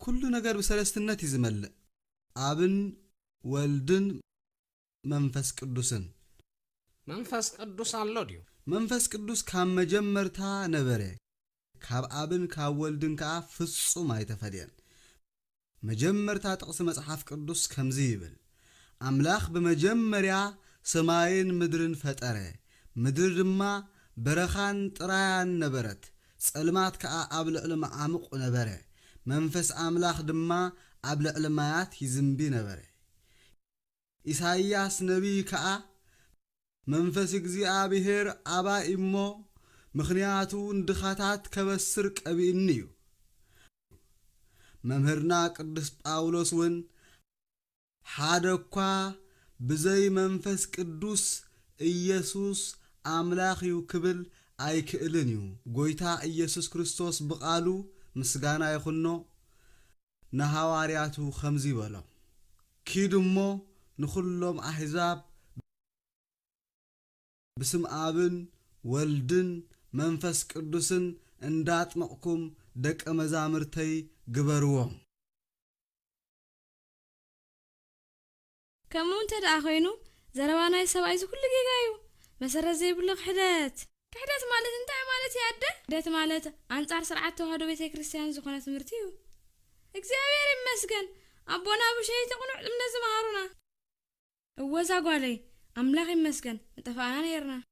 كل ነገር بسلستነት يزملእ አብን ወልድን መንፈስ ቅዱስን መንፈስ ቅዱስ አለው ዲዩ መንፈስ ቅዱስ ካመጀመርታ ነበረ ካብ አብን ካብ ወልድን ካ ፍጹም አይተፈደን መጀመርታ ጥቅስ መጽሐፍ ቅዱስ ከምዚ ይብል አምላኽ በመጀመሪያ ሰማይን ምድርን ፈጠረ ምድር ድማ በረኻን ጥራያን ነበረት ጸልማት ካ አብ ልዕሊ ማዓምቅ ነበረ መንፈስ አምላኽ ድማ አብ ልዕሊ ማያት ይዝምቢ ነበረ ኢሳይያስ ነቢይ ካ መንፈስ እግዚአብሔር አባ ኢሞ ምኽንያቱ እንድኻታት ከበስር ቀቢእኒዩ መምህርና ቅዱስ ጳውሎስ ወን ሓደኳ ብዘይ መንፈስ ቅዱስ ኢየሱስ አምላኽ እዩ ክብል አይክእልን እዩ ጎይታ ኢየሱስ ክርስቶስ በቃሉ ምስጋና ይኹኖ ነሐዋርያቱ ኸምዚ በሎ ኪድሞ ንኹሎም አሕዛብ بسم آبن والدن منفس قدسن انداتمقكم دك مزامرتي قبروهم كمون تدعخينو زروانا يسوائيزو كل جيغايو مسارة زي بلغ حدات كحدات مالت انتاي مالت يعده حدات مالت انصار سرعاتو هادو بيتي كريستيان زخونة مرتيو اكزيابير مسكن ابونا ابو شيء تقنع من نزم هارونا اوزا قوالي أملاخ مسكن اتفقنا نيرنا